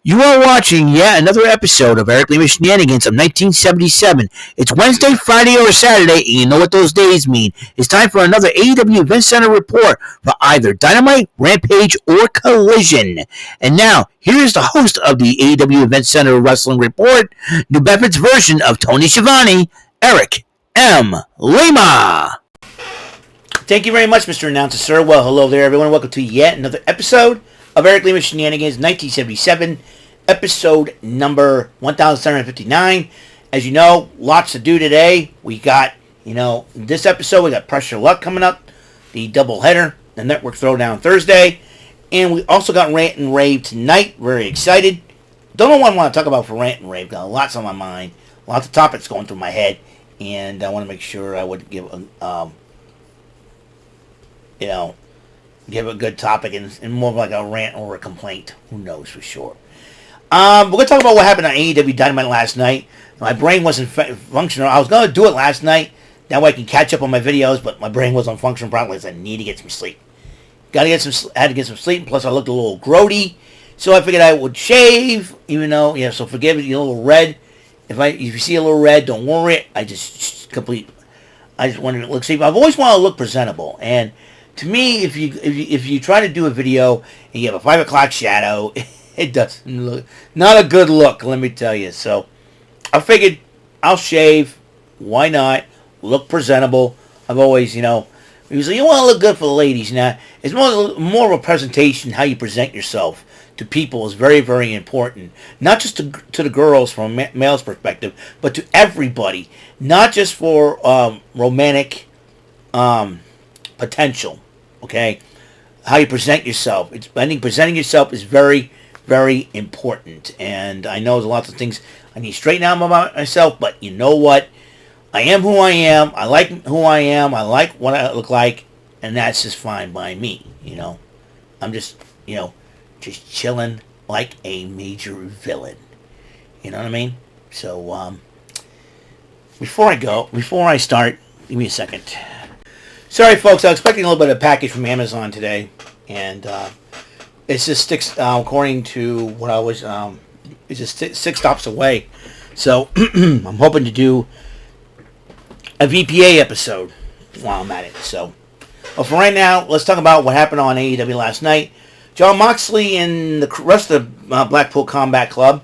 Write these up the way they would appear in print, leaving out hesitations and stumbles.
You are watching yet another episode of Eric Lima Shenanigans of 1977. It's Wednesday, Friday, or Saturday, and you know what those days mean. It's time for another AEW Event Center report for either Dynamite, Rampage, or Collision. And now, here is the host of the AEW Event Center Wrestling Report, New Bedford's version of Tony Schiavone, Eric M. Lima. Thank you very much, Mr. Announcer, sir. Well, hello there, everyone. Welcome to yet another episode of Eric Lima Shenanigans 1977, episode number 1759. As you know, lots to do today. We got, in this episode, we got Pressure Luck coming up, the doubleheader, the Network Throwdown Thursday, and we also got Rant and Rave tonight. Very excited. Don't know what I want to talk about for Rant and Rave. Got lots on my mind, lots of topics going through my head, and I want to make sure I would give give a good topic and more like a rant or a complaint. Who knows for sure. We're going to talk about what happened on AEW Dynamite last night. My brain wasn't functional. I was going to do it last night. That way I can catch up on my videos, but my brain wasn't functioning properly. So I need to get some sleep. Had to get some sleep. Plus I looked a little grody. So I figured I would shave, even though, so forgive it, you're a little red. If you see a little red, don't worry. I just wanted to look sleep. I've always wanted to look presentable. And to me, if you try to do a video and you have a 5 o'clock shadow, it doesn't look, not a good look, let me tell you. So I figured I'll shave. Why not? Look presentable. I've always, usually you want to look good for the ladies. Now, it's more of a presentation, how you present yourself to people is very, very important. Not just to the girls from a male's perspective, but to everybody. Not just for romantic potential. Okay, how you present yourself. I think presenting yourself is very, very important. And I know there's lots of things I need to straighten out about myself, but you know what? I am who I am. I like who I am. I like what I look like, and that's just fine by me. I'm just, just chilling like a major villain. You know what I mean? So, before I start, give me a second. Sorry, folks. I was expecting a little bit of a package from Amazon today, and it just sticks. According to what I was, it's just 6 stops away. So I'm hoping to do a VPA episode while I'm at it. So, but for right now, let's talk about what happened on AEW last night. Jon Moxley and the rest of the Blackpool Combat Club.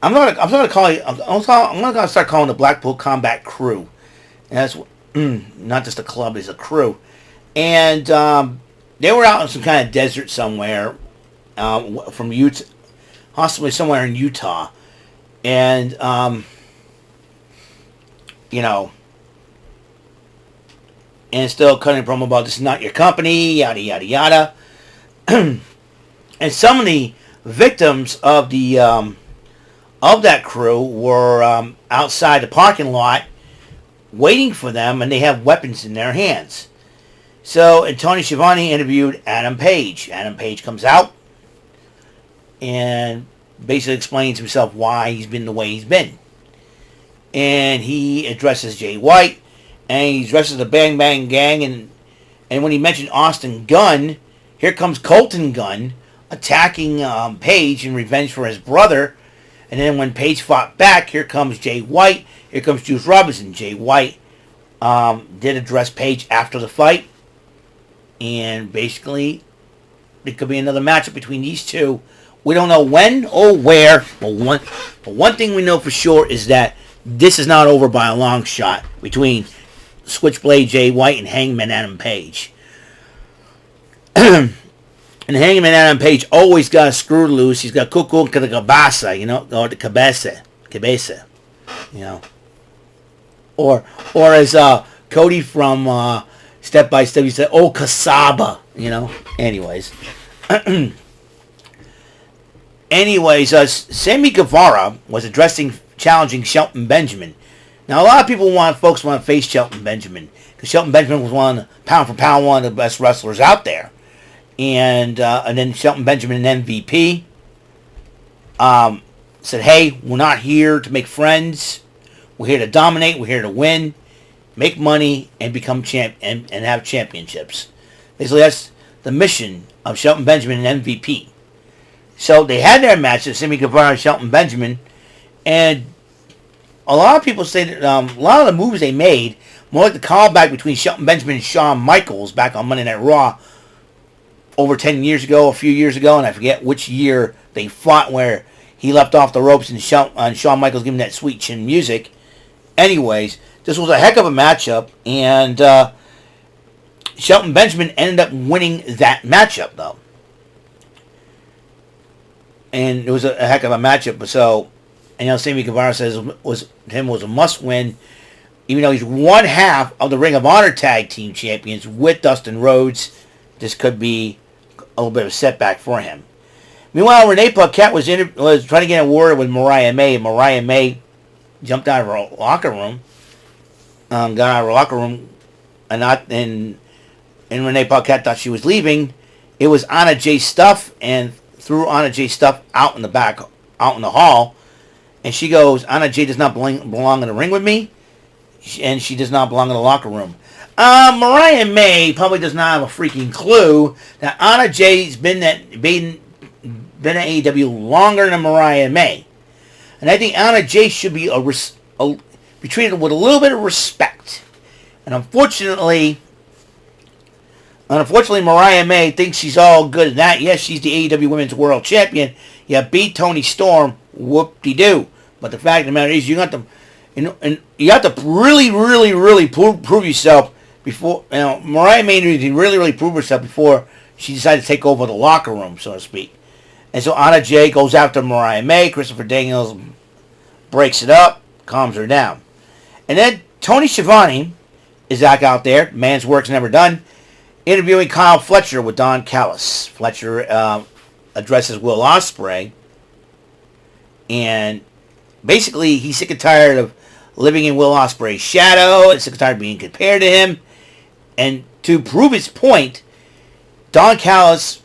I'm going to start calling the Blackpool Combat Crew, and that's not just a club, it's a crew. And they were out in some kind of desert somewhere from Utah, possibly somewhere in Utah. And, and still cutting a promo about this is not your company, yada, yada, yada. And some of the victims of the of that crew were outside the parking lot waiting for them, and they have weapons in their hands. So, and Tony Schiavone interviewed Adam Page. Adam Page comes out and basically explains himself why he's been the way he's been. And he addresses Jay White, and he addresses the Bang Bang Gang, and when he mentioned Austin Gunn, here comes Colton Gunn attacking Page in revenge for his brother. And then when Page fought back, here comes Jay White. Here comes Juice Robinson. Jay White did address Page after the fight. And basically, there could be another matchup between these two. We don't know when or where. But one thing we know for sure is that this is not over by a long shot between Switchblade Jay White and Hangman Adam Page. And Hangman Adam Page always got a screw loose. He's got cuckoo to the cabeza, or the cabeza, Or as Cody from Step by Step, he said, "Oh, Kasaba," Anyways. Sammy Guevara was challenging Shelton Benjamin. Now, a lot of folks want to face Shelton Benjamin, because Shelton Benjamin was one of the pound for pound, one of the best wrestlers out there. And then Shelton Benjamin and MVP said, hey, we're not here to make friends. We're here to dominate. We're here to win, make money, and become and have championships. Basically, that's the mission of Shelton Benjamin and MVP. So they had their match, Sammy Guevara and Shelton Benjamin, and a lot of people say that a lot of the moves they made, more like the callback between Shelton Benjamin and Shawn Michaels back on Monday Night Raw over 10 years ago, a few years ago, and I forget which year they fought where he left off the ropes and Shawn Michaels gave him that sweet chin music. Anyways, this was a heck of a matchup, and Shelton Benjamin ended up winning that matchup, though. And it was a heck of a matchup. So, Sammy Guevara says was a must-win, even though he's one half of the Ring of Honor Tag Team Champions with Dustin Rhodes. This could be a little bit of a setback for him. Meanwhile, Renee Paquette was trying to get a word with Mariah May. Mariah May jumped out of her locker room, and Renee Paquette thought she was leaving. It was Anna Jay Stuff, and threw Anna Jay Stuff out in the back, out in the hall, and she goes, Anna Jay does not belong in the ring with me, and she does not belong in the locker room. Mariah May probably does not have a freaking clue that Anna Jay's been at AEW longer than Mariah May. And I think Anna Jay should be be treated with a little bit of respect. And unfortunately, Mariah May thinks she's all good at that. Yes, she's the AEW Women's World Champion. You beat Toni Storm, whoop-de-doo. But the fact of the matter is, you got to really, really, really prove yourself before. Mariah May needed to really, really prove herself before she decided to take over the locker room, so to speak. And so Anna Jay goes after Mariah May. Christopher Daniels breaks it up, calms her down. And then Tony Schiavone is back out there. Man's work's never done. Interviewing Kyle Fletcher with Don Callis. Fletcher addresses Will Ospreay. And basically, he's sick and tired of living in Will Ospreay's shadow. And sick and tired of being compared to him. And to prove his point, Don Callis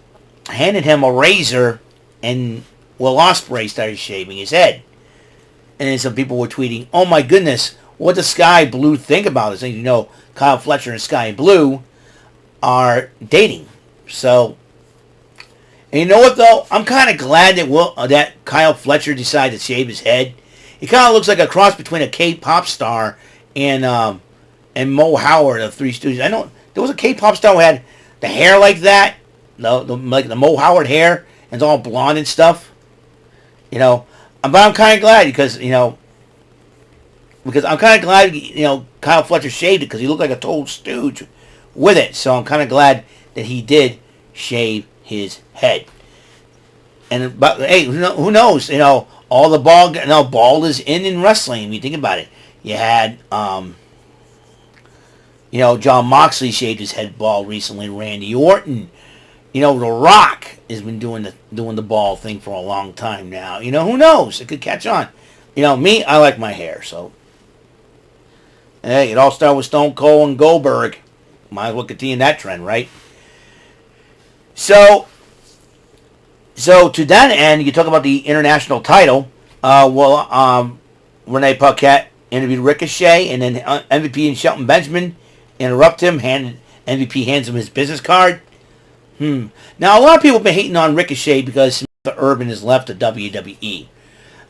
handed him a razor, and Will Ospreay started shaving his head. And then some people were tweeting, oh my goodness, what does Sky Blue think about this? And Kyle Fletcher and Sky Blue are dating. So, and you know what though? I'm kind of glad that Kyle Fletcher decided to shave his head. He kind of looks like a cross between a K-pop star and Mo Howard of Three Stooges. I know there was a K-pop star who had the hair like that, like the Mo Howard hair, and it's all blonde and stuff. But I'm kind of glad because I'm kind of glad Kyle Fletcher shaved it because he looked like a total stooge with it. So I'm kind of glad that he did shave his head. But hey, who knows? All the bald is in wrestling. When you think about it, you had John Moxley shaved his head bald recently. Randy Orton, The Rock has been doing the bald thing for a long time now. Who knows? It could catch on. Me, I like my hair, so. Hey, it all started with Stone Cold and Goldberg. Might as well continue that trend, right? So to that end, you talk about the international title. Renee Paquette interviewed Ricochet, and then MVP and Shelton Benjamin interrupt him. MVP hands him his business card. Now, a lot of people have been hating on Ricochet because Samantha Urban has left the WWE.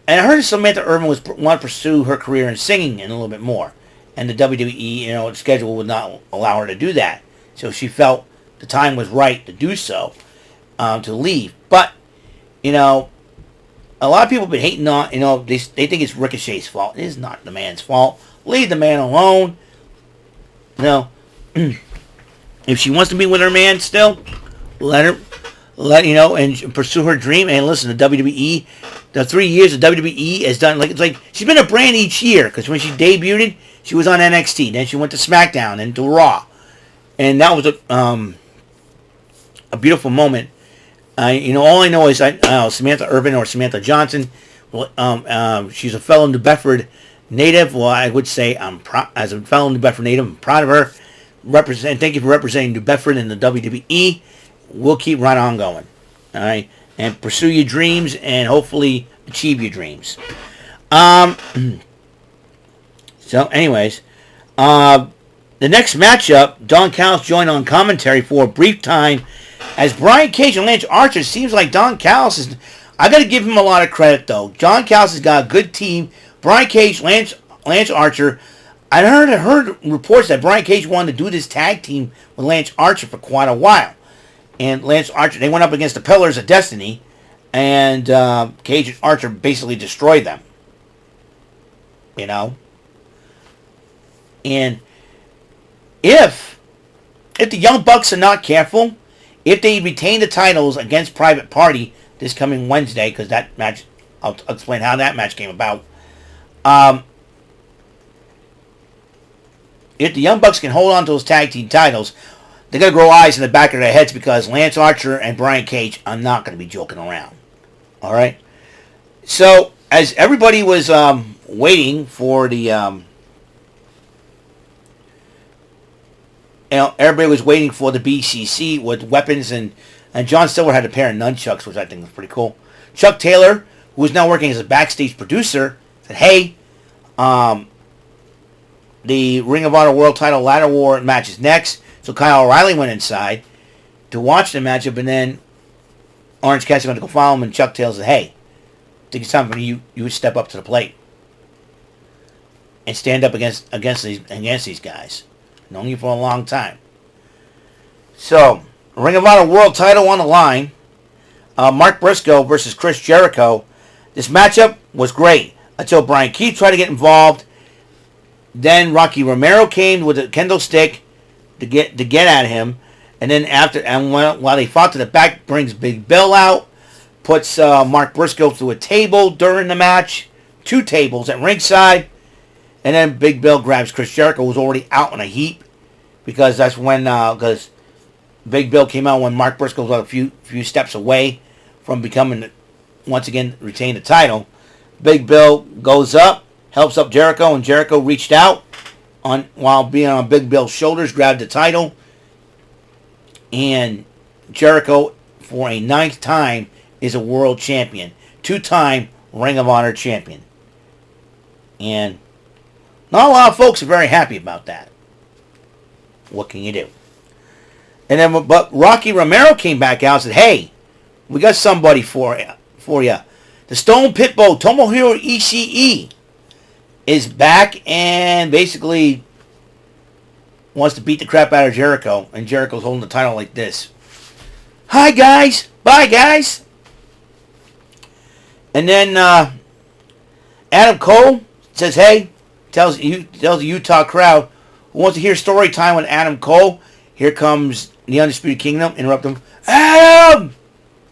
And I heard Samantha Urban want to pursue her career in singing and a little bit more. And the WWE, schedule would not allow her to do that. So she felt the time was right to do so, to leave. But, a lot of people have been hating on, they think it's Ricochet's fault. It is not the man's fault. Leave the man alone. If she wants to be with her man still, let her, and pursue her dream. And listen, the WWE, the 3 years the WWE has done, it's like she's been a brand each year. Because when she debuted, she was on NXT. Then she went to SmackDown and to Raw, and that was a beautiful moment. All I know is Samantha Urban or Samantha Johnson. Well, she's a fellow New Bedford native. Well, I would say as a fellow New Bedford native, I'm proud of her. Thank you for representing New Bedford in the WWE. We'll keep right on going. All right, and pursue your dreams and hopefully achieve your dreams. So, anyways, the next matchup, Don Callis joined on commentary for a brief time As Brian Cage and Lance Archer, seems like Don Callis is... I got to give him a lot of credit, though. Don Callis has got a good team. Brian Cage, Lance Archer. I heard reports that Brian Cage wanted to do this tag team with Lance Archer for quite a while. And Lance Archer, they went up against the Pillars of Destiny, and Cage and Archer basically destroyed them. You know? And if the Young Bucks are not careful, if they retain the titles against Private Party this coming Wednesday, because that match, I'll explain how that match came about. If the Young Bucks can hold on to those tag team titles, they're going to grow eyes in the back of their heads because Lance Archer and Brian Cage are not going to be joking around. All right? So, as everybody was waiting for the... everybody was waiting for the BCC with weapons, and John Silver had a pair of nunchucks, which I think was pretty cool. Chuck Taylor, who is now working as a backstage producer, said, hey, the Ring of Honor World Title Ladder War match is next. So Kyle O'Reilly went inside to watch the matchup, and then Orange Cassidy went to go follow him, and Chuck Taylor said, hey, I think it's time for you to step up to the plate and stand up against these guys. Known you for a long time. So, Ring of Honor World Title on the line. Mark Briscoe versus Chris Jericho. This matchup was great until Brian Keith tried to get involved. Then Rocky Romero came with a kendo stick to get at him, and then while they fought to the back, brings Big Bill out, puts Mark Briscoe through a table during the match, 2 tables at ringside. And then Big Bill grabs Chris Jericho, who's already out in a heap, because that's when because Big Bill came out when Mark Briscoe was a few steps away from becoming, once again, retain the title. Big Bill goes up, helps up Jericho, and Jericho reached out while being on Big Bill's shoulders, grabbed the title, and Jericho, for a 9th time, is a world champion, 2-time Ring of Honor champion, and not a lot of folks are very happy about that. What can you do? And then, but Rocky Romero came back out and said, hey, we got somebody for you. The Stone Pitbull, Tomohiro Ishii, is back and basically wants to beat the crap out of Jericho. And Jericho's holding the title like this. Hi, guys. Bye, guys. And then Adam Cole says, hey, tells the Utah crowd who wants to hear story time with Adam Cole. Here comes the Undisputed Kingdom. Interrupt him. Adam!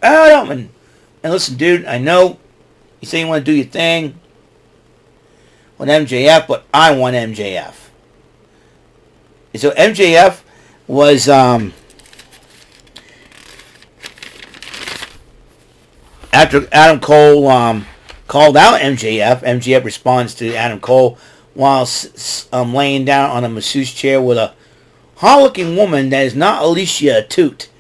And listen, dude, I know you say you want to do your thing with MJF, but I want MJF. And so MJF was after Adam Cole called out MJF responds to Adam Cole while laying down on a masseuse chair with a hot-looking woman that is not Alicia Toot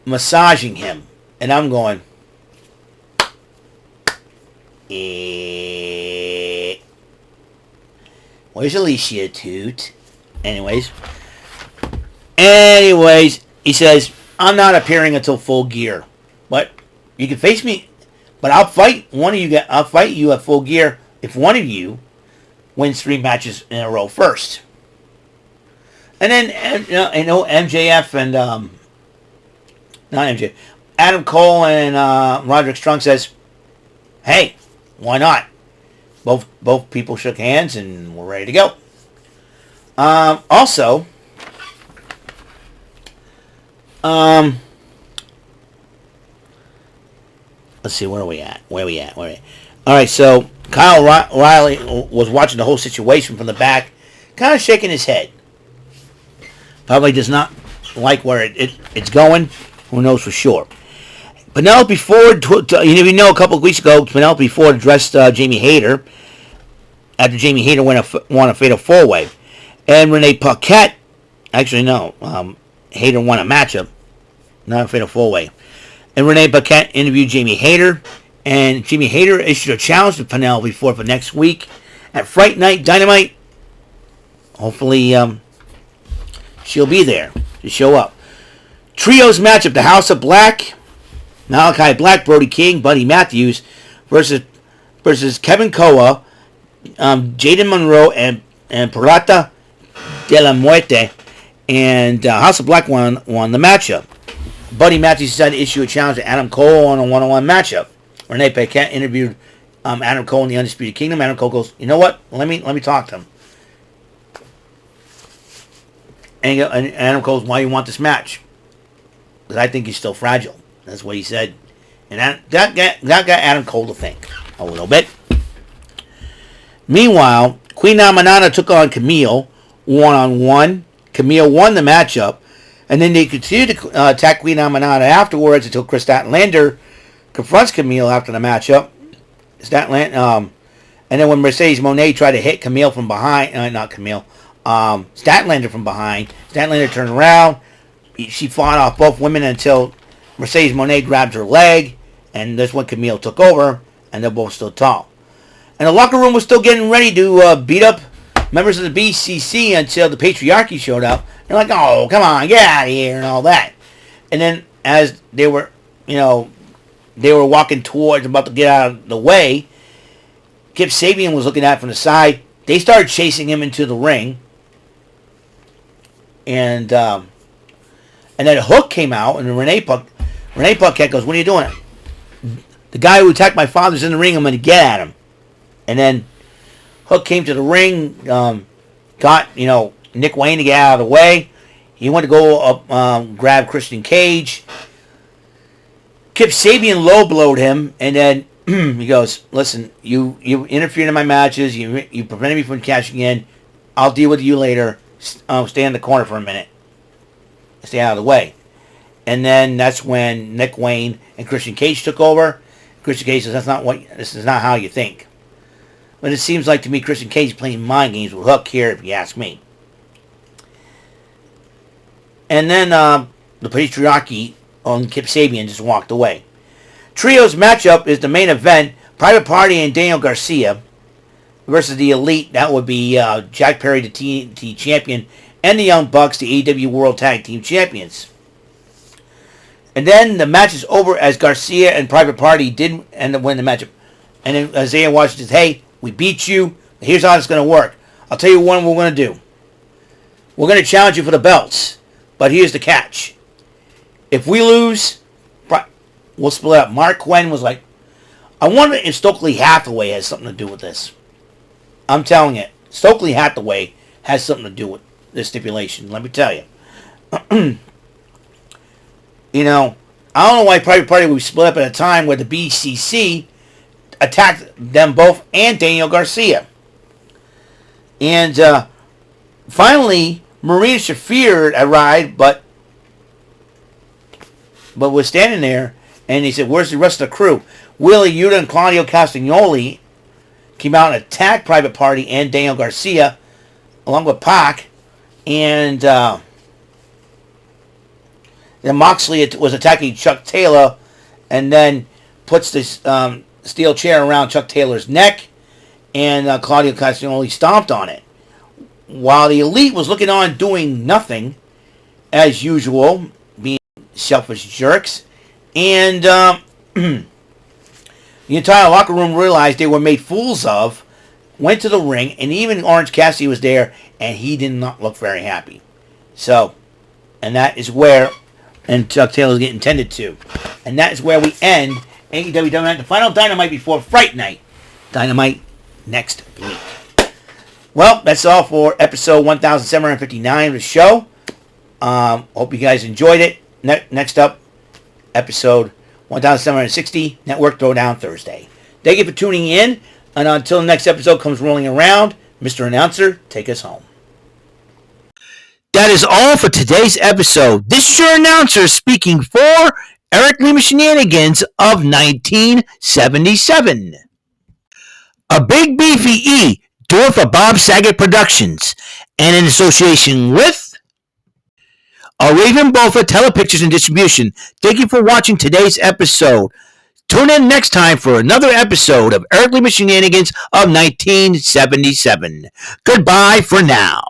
massaging him. And I'm going, where's Alicia Toot? Anyways, he says, I'm not appearing until Full Gear. But you can face me, but I'll fight one of you. I'll fight you at Full Gear if one of you wins 3 matches in a row first. And then MJF and not MJF, Adam Cole and Roderick Strong says, "Hey, why not?" Both people shook hands and we're ready to go. Also, let's see, where are we at? All right, so Kyle O'Reilly was watching the whole situation from the back, kind of shaking his head. Probably does not like where it's going. Who knows for sure. Penelope Ford, you know, a couple of weeks ago, Penelope Ford addressed Jamie Hayter after Jamie Hayter won a fatal 4-way. And Renee Paquette, actually no, Hayter won a matchup, not a fatal 4-way. And Renee Paquette interviewed Jamie Hayter, and Jamie Hayter issued a challenge to Penelope Ford for next week at Fright Night Dynamite. Hopefully, she'll be there to show up. Trios matchup: the House of Black, Malachi Black, Brody King, Buddy Matthews versus Kevin Koa, Jaden Monroe, and Pirata de la Muerte. And House of Black won the matchup. Buddy Matthews decided to issue a challenge to Adam Cole on a one-on-one matchup. Renee Paquette interviewed Adam Cole in the Undisputed Kingdom. Adam Cole goes, "You know what? Let me talk to him." And Adam Cole's, "Why you want this match?" Because I think he's still fragile. That's what he said. And that got Adam Cole to think a little bit. Meanwhile, Queen Amanana took on Camille one-on-one. Camille won the matchup. And then they continued to attack Queen Amanana afterwards until Chris Statlander confronts Camille after the matchup. And then when Mercedes Moné tried to hit Camille from behind, Statlander from behind, Statlander turned around. She fought off both women until Mercedes Moné grabbed her leg, and that's when Camille took over, and they're both still tall. And the locker room was still getting ready to beat up members of the BCC until the Patriarchy showed up. They're like, "Oh, come on, get out of here," and all that. And then as they were walking towards, about to get out of the way, Kip Sabian was looking at it from the side. They started chasing him into the ring. And then Hook came out, and Renee Paquette goes, "What are you doing?" "The guy who attacked my father's in the ring. I'm going to get at him." And then Hook came to the ring, got Nick Wayne to get out of the way. He went to go up, grab Christian Cage. Kip Sabian low blowed him, and then he goes, "Listen, you interfered in my matches. You prevented me from cashing in. I'll deal with you later. Stay in the corner for a minute. Stay out of the way." And then that's when Nick Wayne and Christian Cage took over. Christian Cage says, "This is not how you think." But it seems like to me Christian Cage is playing mind games with Hook here, if you ask me. And then the Patriarchy on Kip Sabian just walked away. Trios matchup is the main event. Private Party and Daniel Garcia versus the Elite. That would be Jack Perry, the TNT champion, and the Young Bucks, the AEW World Tag Team Champions. And then the match is over as Garcia and Private Party did end up winning the matchup. And then Isaiah Washington says, "Hey, we beat you. Here's how it's going to work. I'll tell you what we're going to do. We're going to challenge you for the belts. But here's the catch. If we lose, we'll split up." Mark Quinn was like, "I wonder if Stokely Hathaway has something to do with this." I'm telling you, Stokely Hathaway has something to do with this stipulation. Let me tell you. I don't know why Private Party would split up at a time where the BCC attacked them both and Daniel Garcia. And finally, Marina Shafir arrived, but was standing there, and he said, "Where's the rest of the crew?" Willie Yuta and Claudio Castagnoli came out and attacked Private Party and Daniel Garcia, along with Pac, and then Moxley was attacking Chuck Taylor, and then puts this steel chair around Chuck Taylor's neck, and Claudio Castagnoli stomped on it. While the Elite was looking on doing nothing, as usual, being selfish jerks, and the entire locker room realized they were made fools of, went to the ring, and even Orange Cassidy was there, and he did not look very happy. So, and that is where, and Chuck Taylor's getting tended to, and that is where we end AEW Dynamite, the final Dynamite before Fright Night Dynamite next week. Well, that's all for episode 1759 of the show. Hope you guys enjoyed it. Next up, episode 1760, Network Throwdown Thursday. Thank you for tuning in, and until the next episode comes rolling around, Mr. Announcer, take us home. That is all for today's episode. This is your announcer speaking for Eric Lima Shenanigans of 1977. A Big Beefy E, do it for Bob Saget Productions, and in association with A Raven Bofa Telepictures and Distribution. Thank you for watching today's episode. Tune in next time for another episode of Eric Lima Shenanigans of 1977. Goodbye for now.